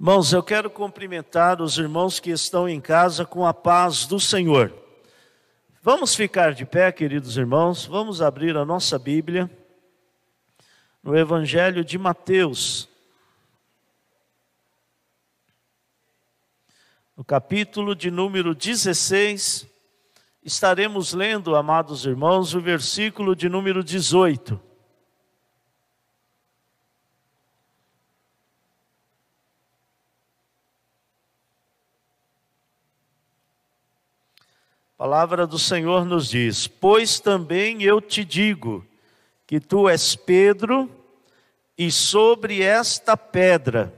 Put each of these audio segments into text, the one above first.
Irmãos, eu quero cumprimentar os irmãos que estão em casa com a paz do Senhor. Vamos ficar de pé, queridos irmãos, vamos abrir a nossa Bíblia no Evangelho de Mateus, no capítulo de número 16, estaremos lendo, amados irmãos, o versículo de número 18. A palavra do Senhor nos diz: pois também eu te digo que tu és Pedro, e sobre esta pedra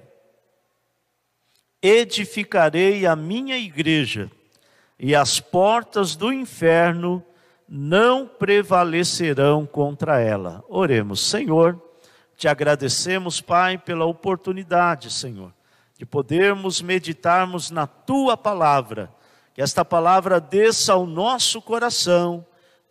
edificarei a minha igreja, e as portas do inferno não prevalecerão contra ela. Oremos. Senhor, te agradecemos, Pai, pela oportunidade, Senhor, de podermos meditarmos na tua palavra. Que esta palavra desça ao nosso coração.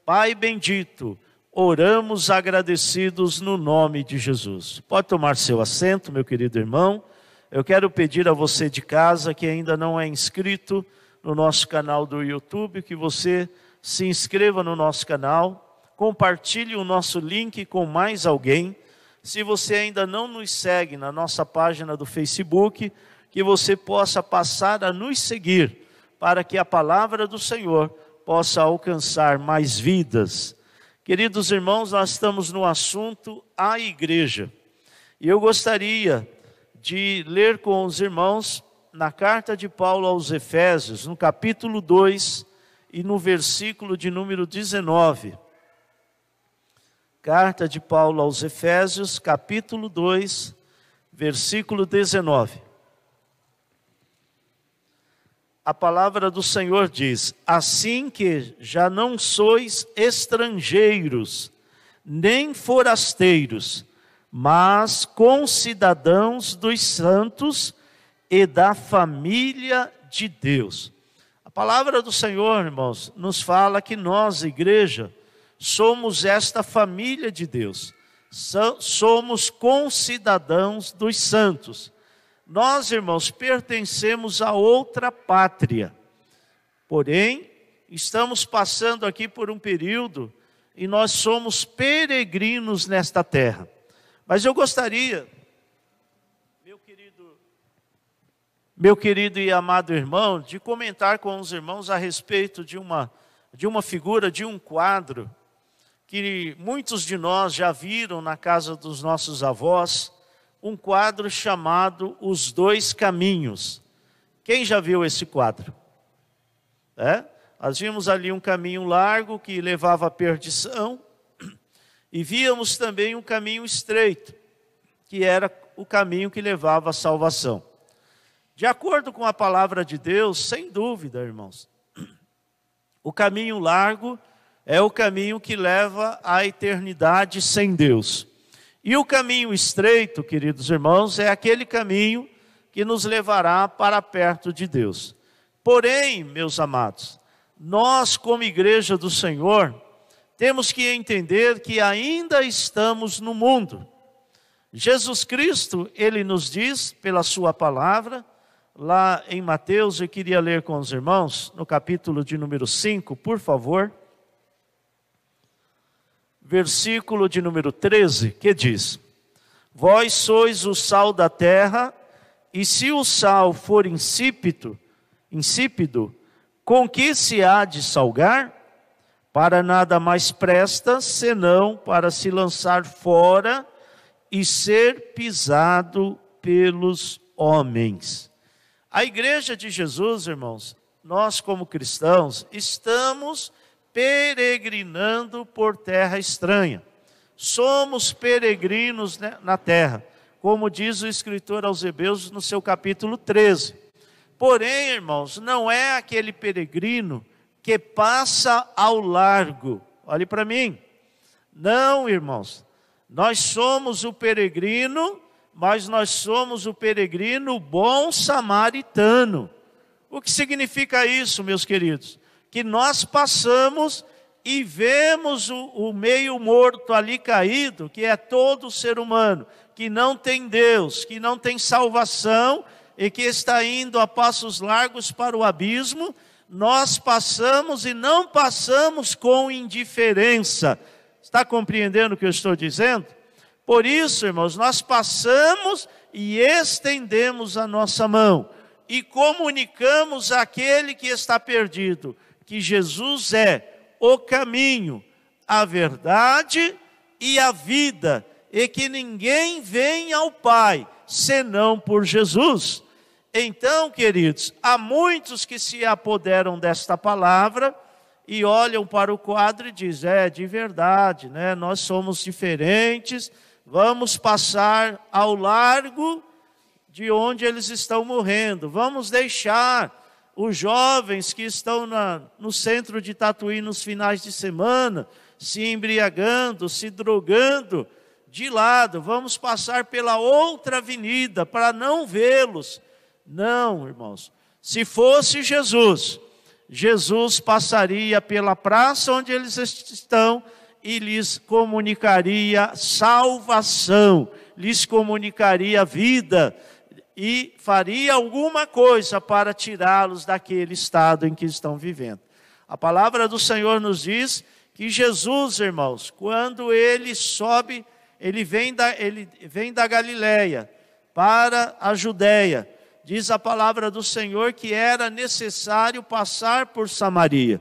Pai bendito, oramos agradecidos no nome de Jesus. Pode tomar seu assento, meu querido irmão. Eu quero pedir a você de casa que ainda não é inscrito no nosso canal do YouTube, que você se inscreva no nosso canal, compartilhe o nosso link com mais alguém. Se você ainda não nos segue na nossa página do Facebook, que você possa passar a nos seguir, para que a palavra do Senhor possa alcançar mais vidas. Queridos irmãos, nós estamos no assunto a igreja. E eu gostaria de ler com os irmãos na carta de Paulo aos Efésios, no capítulo 2 e no versículo de número 19. Carta de Paulo aos Efésios, capítulo 2, versículo 19. A palavra do Senhor diz: assim que já não sois estrangeiros, nem forasteiros, mas concidadãos dos santos e da família de Deus. A palavra do Senhor, irmãos, nos fala que nós, igreja, somos esta família de Deus. Somos concidadãos dos santos. Nós, irmãos, pertencemos a outra pátria, porém, estamos passando aqui por um período e nós somos peregrinos nesta terra. Mas eu gostaria, meu querido e amado irmão, de comentar com os irmãos a respeito de uma figura, de um quadro, que muitos de nós já viram na casa dos nossos avós, um quadro chamado Os Dois Caminhos. Quem já viu esse quadro? Nós vimos ali um caminho largo que levava à perdição, e víamos também um caminho estreito, que era o caminho que levava à salvação. De acordo com a palavra de Deus, sem dúvida, irmãos, o caminho largo é o caminho que leva à eternidade sem Deus. E o caminho estreito, queridos irmãos, é aquele caminho que nos levará para perto de Deus. Porém, meus amados, nós como igreja do Senhor, temos que entender que ainda estamos no mundo. Jesus Cristo, Ele nos diz, pela sua palavra, lá em Mateus, eu queria ler com os irmãos, no capítulo de número 5, por favor. Versículo de número 13, que diz: vós sois o sal da terra, e se o sal for insípido, com que se há de salgar? Para nada mais presta, senão para se lançar fora e ser pisado pelos homens. A igreja de Jesus, irmãos, nós como cristãos, estamos peregrinando por terra estranha. Somos peregrinos na terra, como diz o escritor aos Hebreus no seu capítulo 13. Porém, irmãos, não é aquele peregrino que passa ao largo. Olhe para mim. Não, irmãos. Nós somos o peregrino, mas nós somos o peregrino bom samaritano. O que significa isso, meus queridos? Que nós passamos e vemos o meio morto ali caído, que é todo ser humano, que não tem Deus, que não tem salvação, e que está indo a passos largos para o abismo, nós passamos e não passamos com indiferença. Está compreendendo o que eu estou dizendo? Por isso, irmãos, nós passamos e estendemos a nossa mão e comunicamos àquele que está perdido que Jesus é o caminho, a verdade e a vida, e que ninguém vem ao Pai senão por Jesus. Então, queridos, há muitos que se apoderam desta palavra e olham para o quadro e dizem, de verdade, né? Nós somos diferentes, vamos passar ao largo de onde eles estão morrendo, vamos deixar os jovens que estão no centro de Tatuí nos finais de semana, se embriagando, se drogando, de lado, vamos passar pela outra avenida para não vê-los. Não, irmãos, se fosse Jesus, Jesus passaria pela praça onde eles estão e lhes comunicaria salvação, lhes comunicaria vida e faria alguma coisa para tirá-los daquele estado em que estão vivendo. A palavra do Senhor nos diz que Jesus, irmãos, quando ele sobe, ele vem da Galileia para a Judéia. Diz a palavra do Senhor que era necessário passar por Samaria.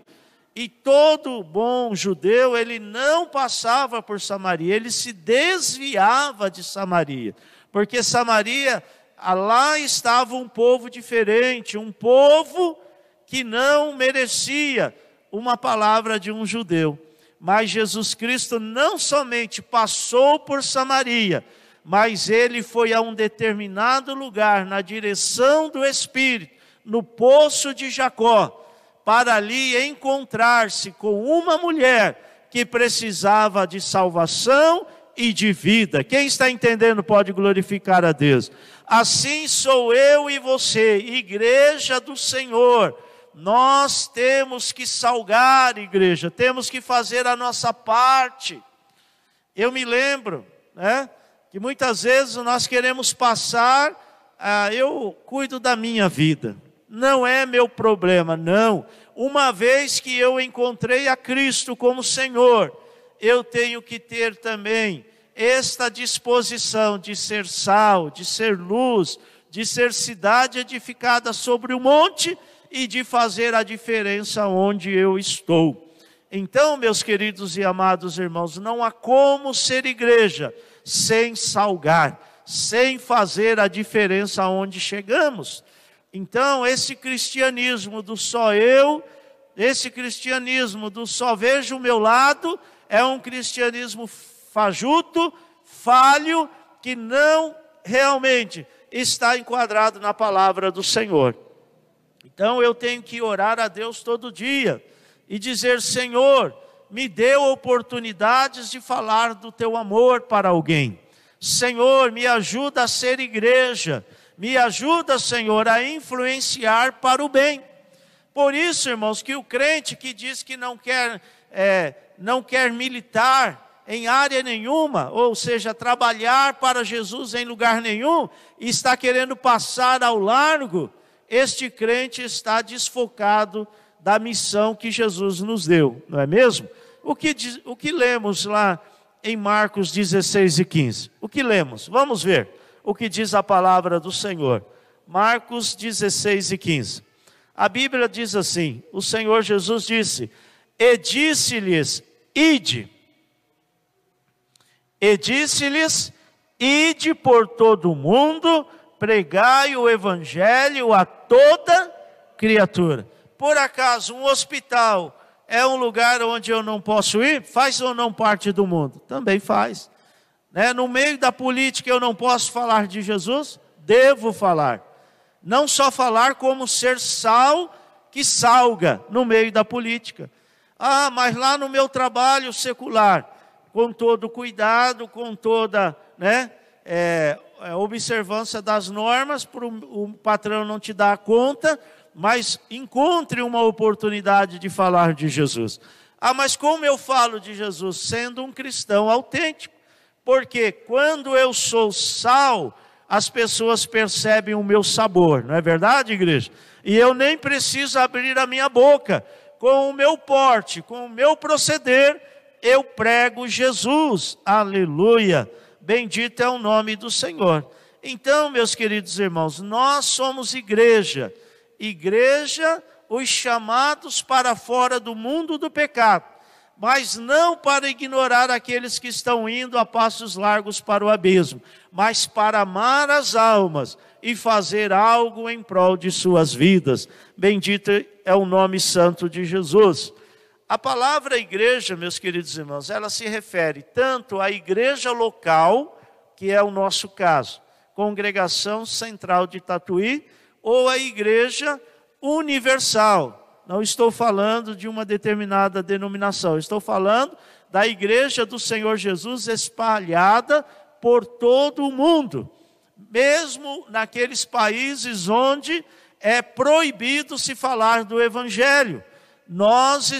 E todo bom judeu, ele não passava por Samaria, ele se desviava de Samaria. Porque Samaria, lá estava um povo diferente, um povo que não merecia uma palavra de um judeu. Mas Jesus Cristo não somente passou por Samaria, mas ele foi a um determinado lugar, na direção do Espírito, no poço de Jacó, para ali encontrar-se com uma mulher que precisava de salvação e de vida. Quem está entendendo pode glorificar a Deus. Assim sou eu e você, igreja do Senhor. Nós temos que salgar, igreja, temos que fazer a nossa parte. Eu me lembro, que muitas vezes nós queremos passar, eu cuido da minha vida, não é meu problema, não. Uma vez que eu encontrei a Cristo como Senhor, eu tenho que ter também esta disposição de ser sal, de ser luz, de ser cidade edificada sobre o monte e de fazer a diferença onde eu estou. Então, meus queridos e amados irmãos, não há como ser igreja sem salgar, sem fazer a diferença onde chegamos. Então, esse cristianismo do só eu, esse cristianismo do só vejo o meu lado, é um cristianismo fajuto, falho, que não realmente está enquadrado na palavra do Senhor. Então eu tenho que orar a Deus todo dia e dizer, Senhor, me dê oportunidades de falar do teu amor para alguém. Senhor, me ajuda a ser igreja. Me ajuda, Senhor, a influenciar para o bem. Por isso, irmãos, que o crente que diz que não quer militar em área nenhuma, ou seja, trabalhar para Jesus em lugar nenhum, e está querendo passar ao largo, este crente está desfocado da missão que Jesus nos deu, não é mesmo? O que lemos lá em Marcos 16 e 15? O que lemos? Vamos ver o que diz a palavra do Senhor. Marcos 16 e 15. A Bíblia diz assim, o Senhor Jesus disse, e disse-lhes, ide. E disse-lhes, ide por todo o mundo, pregai o evangelho a toda criatura. Por acaso um hospital é um lugar onde eu não posso ir? Faz ou não parte do mundo? Também faz. No meio da política eu não posso falar de Jesus? Devo falar. Não só falar, como ser sal que salga no meio da política. Mas lá no meu trabalho secular, com todo cuidado, com toda observância das normas, para o patrão não te dar conta, mas encontre uma oportunidade de falar de Jesus. Mas como eu falo de Jesus? Sendo um cristão autêntico. Porque quando eu sou sal, as pessoas percebem o meu sabor, não é verdade, igreja? E eu nem preciso abrir a minha boca, com o meu porte, com o meu proceder, eu prego Jesus, aleluia, bendito é o nome do Senhor. Então, meus queridos irmãos, nós somos igreja, os chamados para fora do mundo do pecado, mas não para ignorar aqueles que estão indo a passos largos para o abismo, mas para amar as almas e fazer algo em prol de suas vidas. Bendito é o nome santo de Jesus. A palavra igreja, meus queridos irmãos, ela se refere tanto à igreja local, que é o nosso caso, Congregação Central de Tatuí, ou à igreja universal. Não estou falando de uma determinada denominação, estou falando da igreja do Senhor Jesus espalhada por todo o mundo, mesmo naqueles países onde é proibido se falar do Evangelho. Nós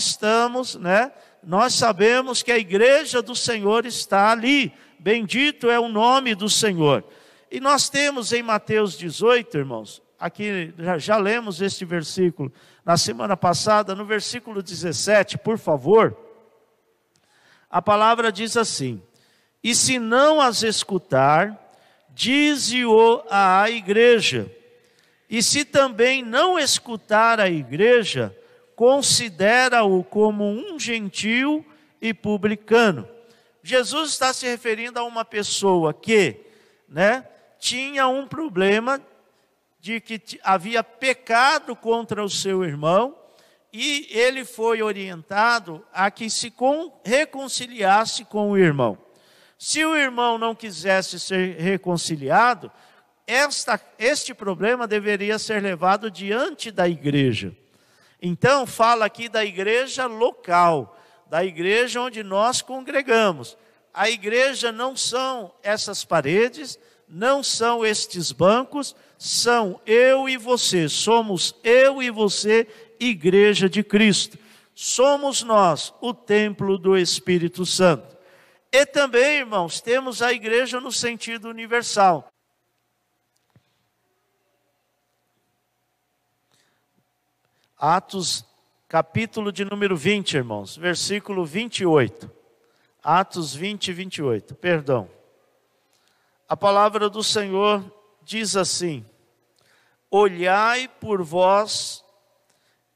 sabemos que a igreja do Senhor está ali, bendito é o nome do Senhor. E nós temos em Mateus 18, irmãos, aqui já lemos este versículo na semana passada, no versículo 17, por favor, a palavra diz assim: e se não as escutar, dize-o à igreja, e se também não escutar a igreja, considera-o como um gentil e publicano. Jesus está se referindo a uma pessoa que, tinha um problema de que havia pecado contra o seu irmão, e ele foi orientado a que se reconciliasse com o irmão. Se o irmão não quisesse ser reconciliado, este problema deveria ser levado diante da igreja. Então fala aqui da igreja local, da igreja onde nós congregamos. A igreja não são essas paredes, não são estes bancos, são eu e você, somos eu e você, igreja de Cristo. Somos nós, o templo do Espírito Santo. E também, irmãos, temos a igreja no sentido universal. Atos, capítulo de número 20, irmãos, versículo 28. Atos 20, 28, perdão. A palavra do Senhor diz assim: olhai por vós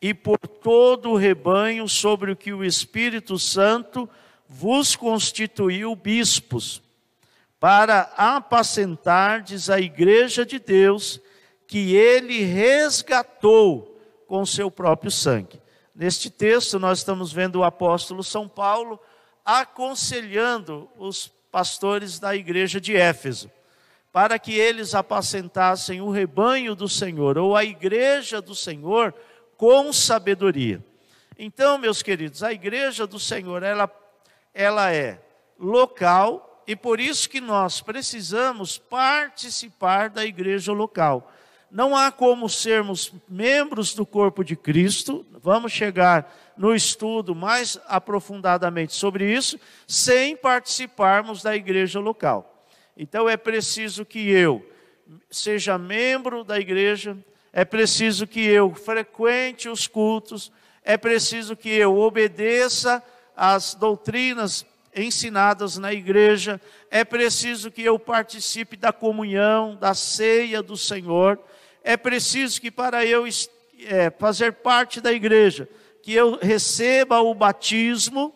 e por todo o rebanho sobre o que o Espírito Santo vos constituiu bispos, para apacentardes a igreja de Deus, que ele resgatou com seu próprio sangue. Neste texto nós estamos vendo o apóstolo São Paulo aconselhando os pastores da igreja de Éfeso, para que eles apacentassem o rebanho do Senhor, ou a igreja do Senhor, com sabedoria. Então, meus queridos, a igreja do Senhor, ela é local, e por isso que nós precisamos participar da igreja local. Não há como sermos membros do corpo de Cristo, vamos chegar no estudo mais aprofundadamente sobre isso, sem participarmos da igreja local. Então é preciso que eu seja membro da igreja, é preciso que eu frequente os cultos, é preciso que eu obedeça às doutrinas ensinadas na igreja, é preciso que eu participe da comunhão, da ceia do Senhor, é preciso que para eu fazer parte da igreja, que eu receba o batismo,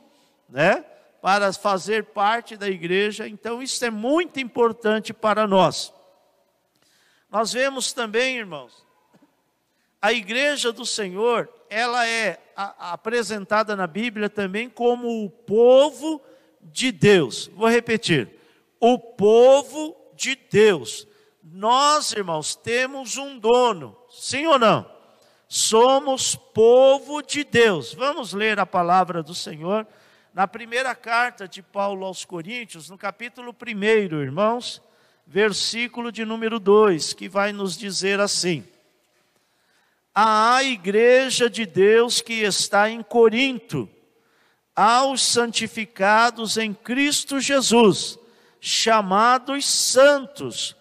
para fazer parte da igreja. Então isso é muito importante para nós. Nós vemos também, irmãos, a igreja do Senhor, ela é apresentada na Bíblia também como o povo de Deus. Vou repetir, o povo de Deus. Nós, irmãos, temos um dono, sim ou não? Somos povo de Deus. Vamos ler a palavra do Senhor na primeira carta de Paulo aos Coríntios, no capítulo 1, irmãos, versículo de número 2, que vai nos dizer assim: à igreja de Deus que está em Corinto, aos santificados em Cristo Jesus, chamados santos,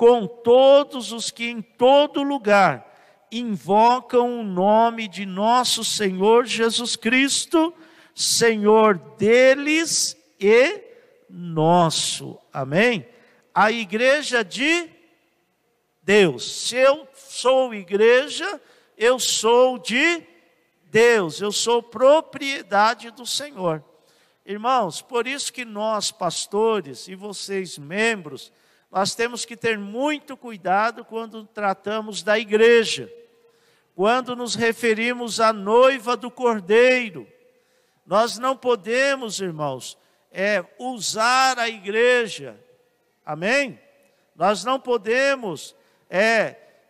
com todos os que em todo lugar invocam o nome de nosso Senhor Jesus Cristo, Senhor deles e nosso. Amém? A igreja de Deus. Se eu sou igreja, eu sou de Deus, eu sou propriedade do Senhor. Irmãos, por isso que nós, pastores, e vocês, membros, nós temos que ter muito cuidado quando tratamos da igreja. Quando nos referimos à noiva do Cordeiro, nós não podemos, irmãos, usar a igreja, amém? Nós não podemos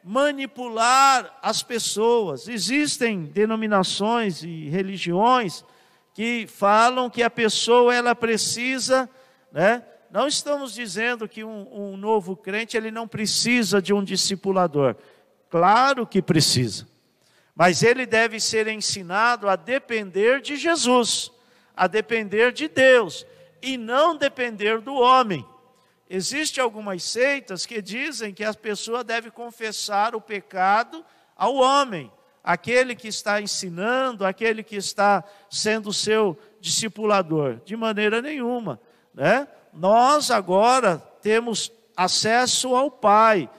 manipular as pessoas. Existem denominações e religiões que falam que a pessoa ela precisa, né? Não estamos dizendo que um novo crente ele não precisa de um discipulador. Claro que precisa. Mas ele deve ser ensinado a depender de Jesus, a depender de Deus, e não depender do homem. Existem algumas seitas que dizem que a pessoa deve confessar o pecado ao homem, aquele que está ensinando, aquele que está sendo seu discipulador. De maneira nenhuma, né? Nós agora temos acesso ao Pai,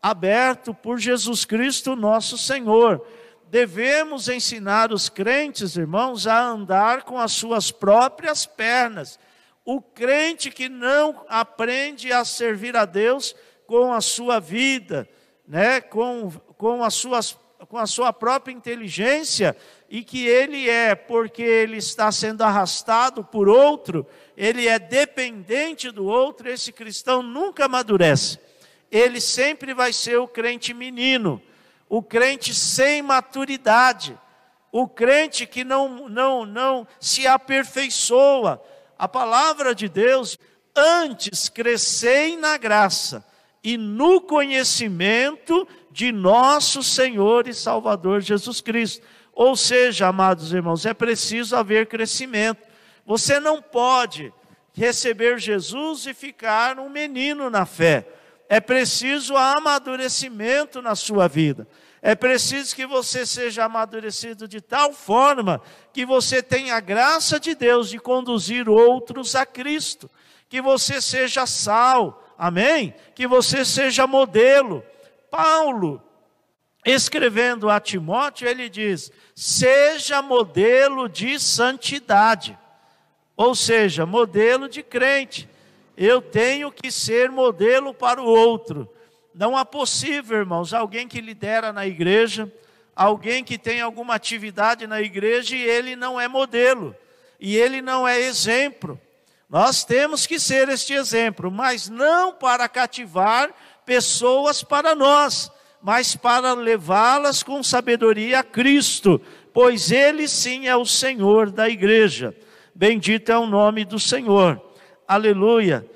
aberto por Jesus Cristo nosso Senhor. Devemos ensinar os crentes, irmãos, a andar com as suas próprias pernas. O crente que não aprende a servir a Deus com a sua vida, né, com a sua própria inteligência, e que ele porque ele está sendo arrastado por outro, ele é dependente do outro, esse cristão nunca amadurece. Ele sempre vai ser o crente menino, o crente sem maturidade, o crente que não se aperfeiçoa. A palavra de Deus, antes crescei na graça e no conhecimento de nosso Senhor e Salvador Jesus Cristo. Ou seja, amados irmãos, é preciso haver crescimento. Você não pode receber Jesus e ficar um menino na fé. É preciso amadurecimento na sua vida. É preciso que você seja amadurecido de tal forma que você tenha a graça de Deus de conduzir outros a Cristo. Que você seja sal, amém? Que você seja modelo. Paulo, escrevendo a Timóteo, ele diz: seja modelo de santidade. Ou seja, modelo de crente. Eu tenho que ser modelo para o outro. Não é possível, irmãos, alguém que lidera na igreja, alguém que tem alguma atividade na igreja e ele não é modelo, e ele não é exemplo. Nós temos que ser este exemplo, mas não para cativar pessoas para nós, mas para levá-las com sabedoria a Cristo, pois Ele sim é o Senhor da igreja. Bendito é o nome do Senhor. Aleluia.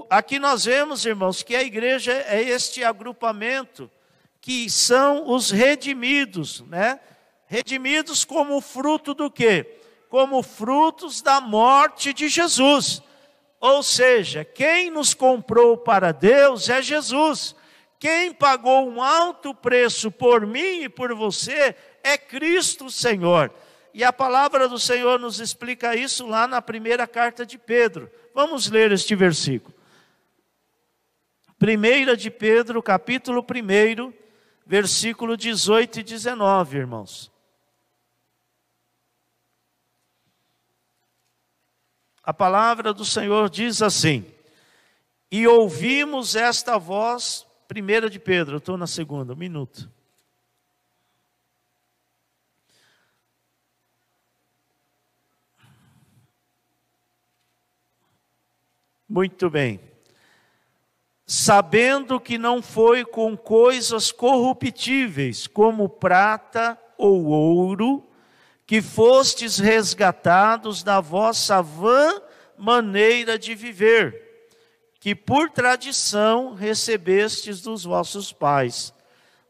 Aqui nós vemos, irmãos, que a igreja é este agrupamento que são os redimidos, né? Redimidos como fruto do quê? Como frutos da morte de Jesus. Ou seja, quem nos comprou para Deus é Jesus. Quem pagou um alto preço por mim e por você é Cristo Senhor. E a palavra do Senhor nos explica isso lá na primeira carta de Pedro. Vamos ler este versículo. 1 de Pedro, capítulo 1, versículo 18 e 19, irmãos. A palavra do Senhor diz assim: e ouvimos esta voz, 1 de Pedro, eu estou na segunda, um minuto. Muito bem. Sabendo que não foi com coisas corruptíveis, como prata ou ouro, que fostes resgatados da vossa vã maneira de viver, que por tradição recebestes dos vossos pais,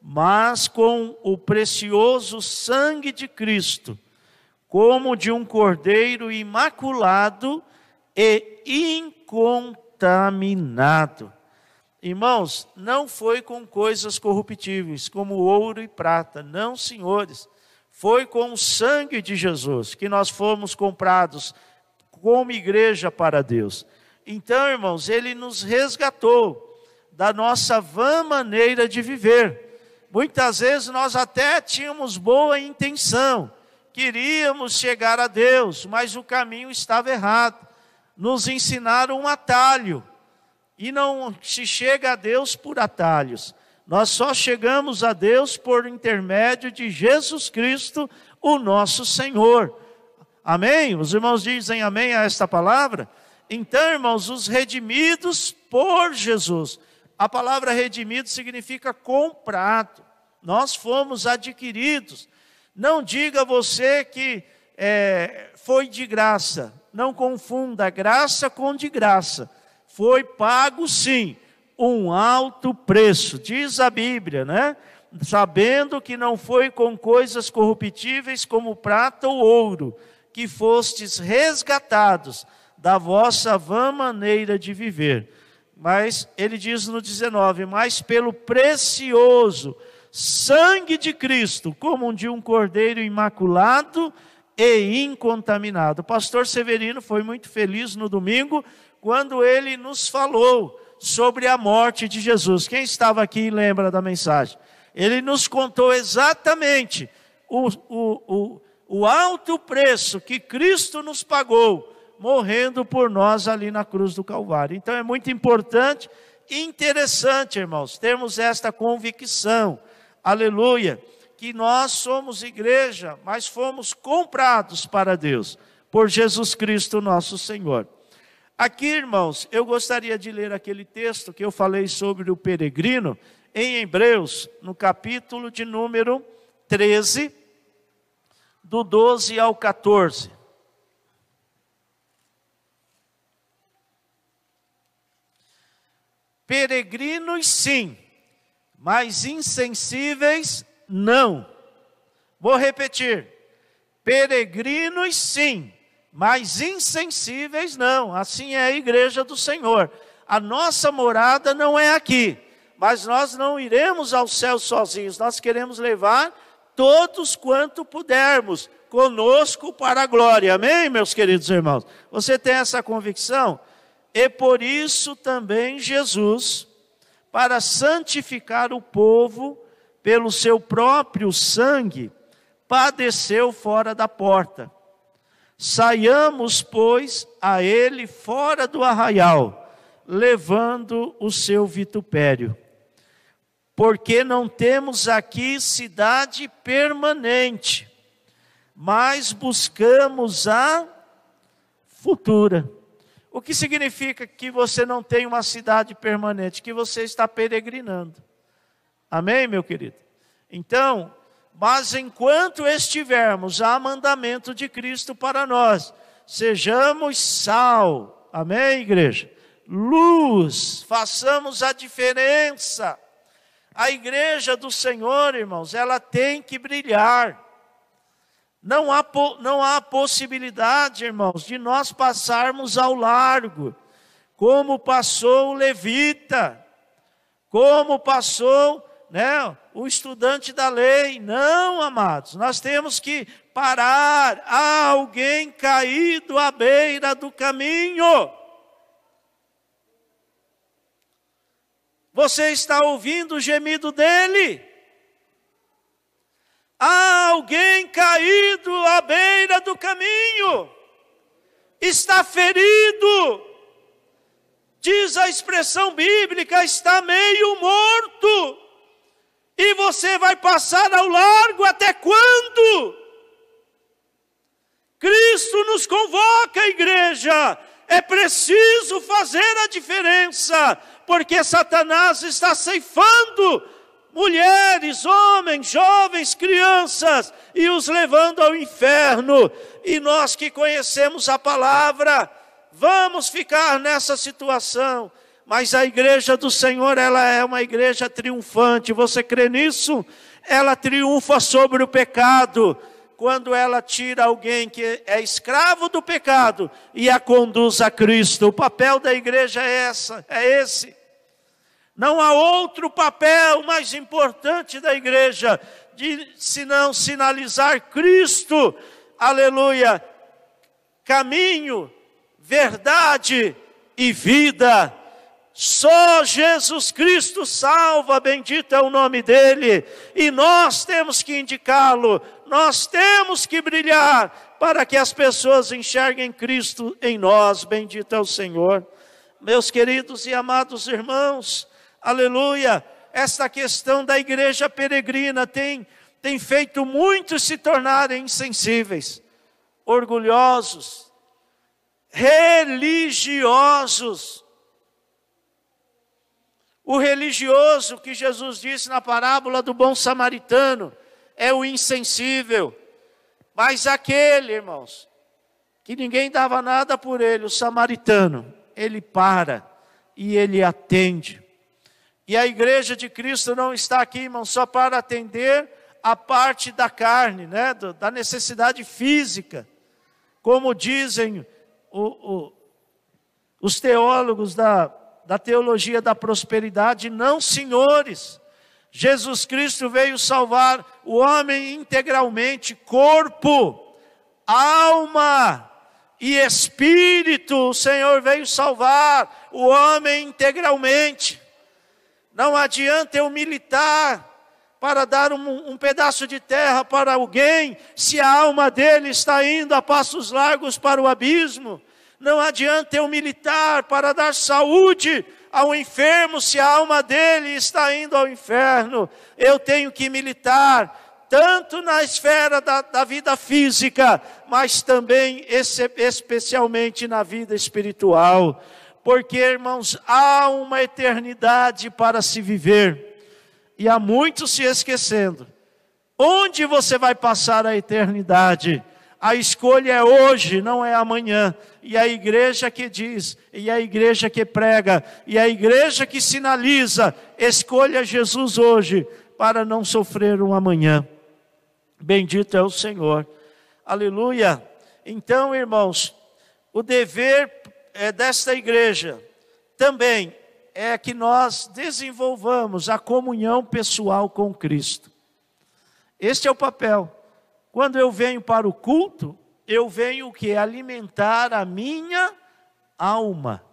mas com o precioso sangue de Cristo, como de um cordeiro imaculado e incontaminado. Irmãos, não foi com coisas corruptíveis, como ouro e prata, não, senhores. Foi com o sangue de Jesus que nós fomos comprados como igreja para Deus. Então, irmãos, Ele nos resgatou da nossa vã maneira de viver. Muitas vezes nós até tínhamos boa intenção, queríamos chegar a Deus, mas o caminho estava errado. Nos ensinaram um atalho, e não se chega a Deus por atalhos. Nós só chegamos a Deus por intermédio de Jesus Cristo, o nosso Senhor. Amém? Os irmãos dizem amém a esta palavra? Então, irmãos, os redimidos por Jesus. A palavra redimido significa comprado. Nós fomos adquiridos. Não diga você que foi de graça. Não confunda graça com de graça. Foi pago sim, um alto preço, diz a Bíblia, né? Sabendo que não foi com coisas corruptíveis como prata ou ouro, que fostes resgatados da vossa vã maneira de viver. Mas ele diz no 19, mas pelo precioso sangue de Cristo, como de um cordeiro imaculado e incontaminado. O pastor Severino foi muito feliz no domingo, quando ele nos falou sobre a morte de Jesus. Quem estava aqui lembra da mensagem? Ele nos contou exatamente o alto preço que Cristo nos pagou, morrendo por nós ali na cruz do Calvário. Então é muito importante e interessante, irmãos, termos esta convicção, aleluia, que nós somos igreja, mas fomos comprados para Deus, por Jesus Cristo nosso Senhor. Aqui, irmãos, eu gostaria de ler aquele texto que eu falei sobre o peregrino, em Hebreus, no capítulo de número 13, do 12 ao 14. Peregrinos sim, mas insensíveis não. Vou repetir. Peregrinos sim, mas insensíveis não. Assim é a igreja do Senhor. A nossa morada não é aqui, mas nós não iremos ao céu sozinhos. Nós queremos levar todos quanto pudermos conosco para a glória. Amém, meus queridos irmãos? Você tem essa convicção? E por isso também Jesus, para santificar o povo pelo seu próprio sangue, padeceu fora da porta. Saiamos, pois, a ele fora do arraial, levando o seu vitupério. Porque não temos aqui cidade permanente, mas buscamos a futura. O que significa que você não tem uma cidade permanente? Que você está peregrinando. Amém, meu querido? Então, mas enquanto estivermos, há mandamento de Cristo para nós. Sejamos sal. Amém, igreja? Luz. Façamos a diferença. A igreja do Senhor, irmãos, ela tem que brilhar. Não há possibilidade, irmãos, de nós passarmos ao largo, como passou o levita, como passou, o estudante da lei. Não, amados, nós temos que parar. Há alguém caído à beira do caminho. Você está ouvindo o gemido dele? Há alguém caído à beira do caminho, está ferido, diz a expressão bíblica, está meio morto, e você vai passar ao largo até quando? Cristo nos convoca, igreja, é preciso fazer a diferença, porque Satanás está ceifando mulheres, homens, jovens, crianças, e os levando ao inferno. E nós que conhecemos a palavra, vamos ficar nessa situação. Mas a igreja do Senhor, ela é uma igreja triunfante. Você crê nisso? Ela triunfa sobre o pecado, quando ela tira alguém que é escravo do pecado e a conduz a Cristo. O papel da igreja é esse. Não há outro papel mais importante da igreja senão sinalizar Cristo, aleluia, caminho, verdade e vida. Só Jesus Cristo salva, bendito é o nome dele, e nós temos que indicá-lo, nós temos que brilhar para que as pessoas enxerguem Cristo em nós, bendito é o Senhor. Meus queridos e amados irmãos, aleluia, esta questão da igreja peregrina tem feito muitos se tornarem insensíveis, orgulhosos, religiosos. O religioso que Jesus disse na parábola do bom samaritano é o insensível. Mas aquele, irmãos, que ninguém dava nada por ele, o samaritano, ele para e ele atende. E a igreja de Cristo não está aqui, irmãos, só para atender a parte da carne, né, da necessidade física. Como dizem os teólogos da teologia da prosperidade, não, senhores. Jesus Cristo veio salvar o homem integralmente, corpo, alma e espírito. O Senhor veio salvar o homem integralmente. Não adianta eu militar para dar um pedaço de terra para alguém, se a alma dele está indo a passos largos para o abismo. Não adianta eu militar para dar saúde ao enfermo, se a alma dele está indo ao inferno. Eu tenho que militar, tanto na esfera da vida física, mas também especialmente na vida espiritual. Porque, irmãos, há uma eternidade para se viver. E há muitos se esquecendo. Onde você vai passar a eternidade? A escolha é hoje, não é amanhã. E a igreja que diz, e a igreja que prega, e a igreja que sinaliza, escolha Jesus hoje, para não sofrer um amanhã. Bendito é o Senhor. Aleluia. Então, irmãos, o dever desta igreja também é que nós desenvolvamos a comunhão pessoal com Cristo. Este é o papel. Quando eu venho para o culto, eu venho o quê? Alimentar a minha alma.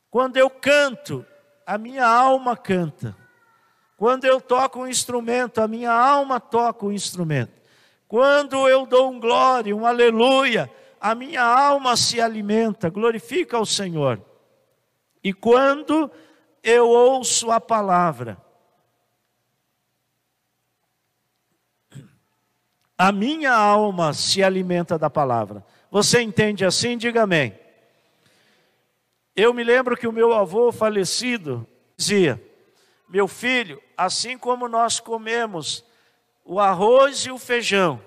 Quando eu canto, a minha alma canta. Quando eu toco um instrumento, a minha alma toca o instrumento. Quando eu dou um glória, um aleluia, a minha alma se alimenta, glorifica ao Senhor. E quando eu ouço a palavra, a minha alma se alimenta da palavra. Você entende assim? Diga amém. Eu me lembro que o meu avô falecido dizia: meu filho, assim como nós comemos o arroz e o feijão,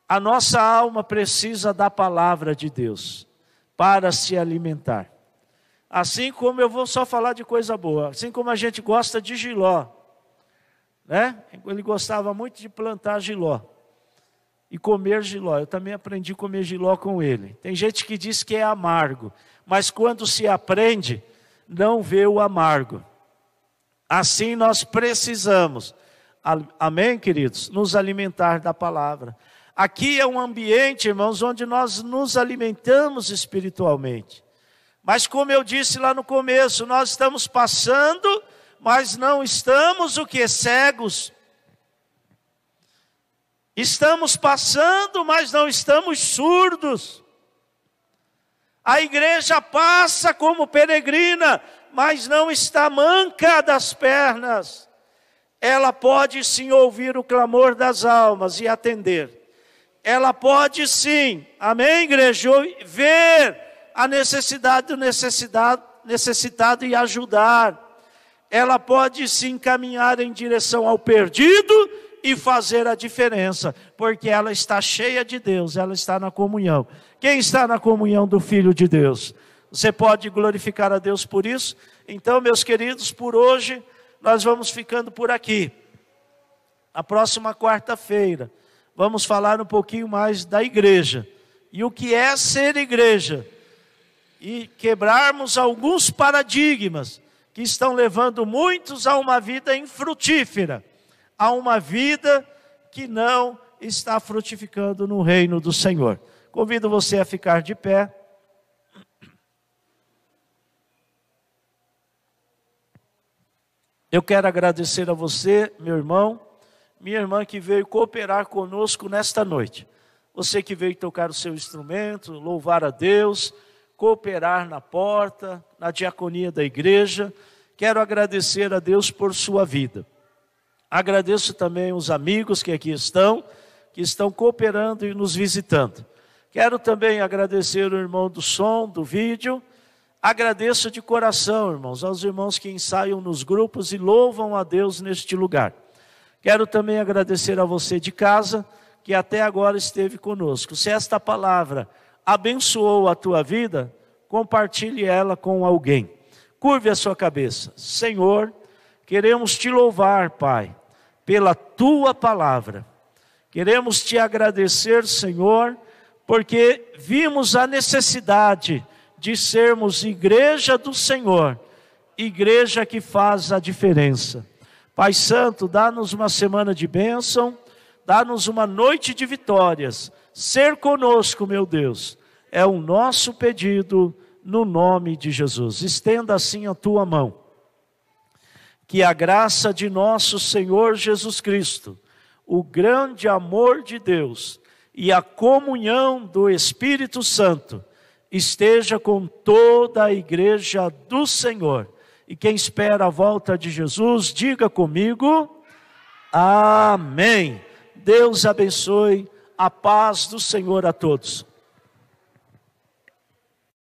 a nossa alma precisa da palavra de Deus para se alimentar. Assim como eu vou só falar de coisa boa, assim como a gente gosta de jiló, né? Ele gostava muito de plantar jiló e comer jiló. Eu também aprendi a comer jiló com ele. Tem gente que diz que é amargo, mas quando se aprende, não vê o amargo. Assim nós precisamos, amém, queridos, nos alimentar da palavra. Aqui é um ambiente, irmãos, onde nós nos alimentamos espiritualmente. Mas como eu disse lá no começo, nós estamos passando, mas não estamos o que? Cegos. Estamos passando, mas não estamos surdos. A igreja passa como peregrina, mas não está manca das pernas. Ela pode sim ouvir o clamor das almas e atender. Ela pode sim, amém, igreja, ver a necessidade do necessitado e ajudar. Ela pode se encaminhar em direção ao perdido e fazer a diferença, porque ela está cheia de Deus, ela está na comunhão. Quem está na comunhão do Filho de Deus? Você pode glorificar a Deus por isso? Então, meus queridos, por hoje, nós vamos ficando por aqui. Na próxima quarta-feira, vamos falar um pouquinho mais da igreja. E o que é ser igreja? E quebrarmos alguns paradigmas que estão levando muitos a uma vida infrutífera, a uma vida que não está frutificando no reino do Senhor. Convido você a ficar de pé. Eu quero agradecer a você, meu irmão, minha irmã que veio cooperar conosco nesta noite. Você que veio tocar o seu instrumento, louvar a Deus, cooperar na porta, na diaconia da igreja. Quero agradecer a Deus por sua vida. Agradeço também os amigos que aqui estão cooperando e nos visitando. Quero também agradecer o irmão do som, do vídeo. Agradeço de coração, irmãos, aos irmãos que ensaiam nos grupos e louvam a Deus neste lugar. Quero também agradecer a você de casa, que até agora esteve conosco. Se esta palavra abençoou a tua vida, compartilhe ela com alguém. Curve a sua cabeça. Senhor, queremos te louvar, Pai, pela tua palavra. Queremos te agradecer, Senhor, porque vimos a necessidade de sermos igreja do Senhor, igreja que faz a diferença. Pai Santo, dá-nos uma semana de bênção, dá-nos uma noite de vitórias. Ser conosco, meu Deus, é o nosso pedido no nome de Jesus. Estenda assim a tua mão. Que a graça de nosso Senhor Jesus Cristo, o grande amor de Deus e a comunhão do Espírito Santo esteja com toda a igreja do Senhor. E quem espera a volta de Jesus, diga comigo, amém. Deus abençoe, a paz do Senhor a todos.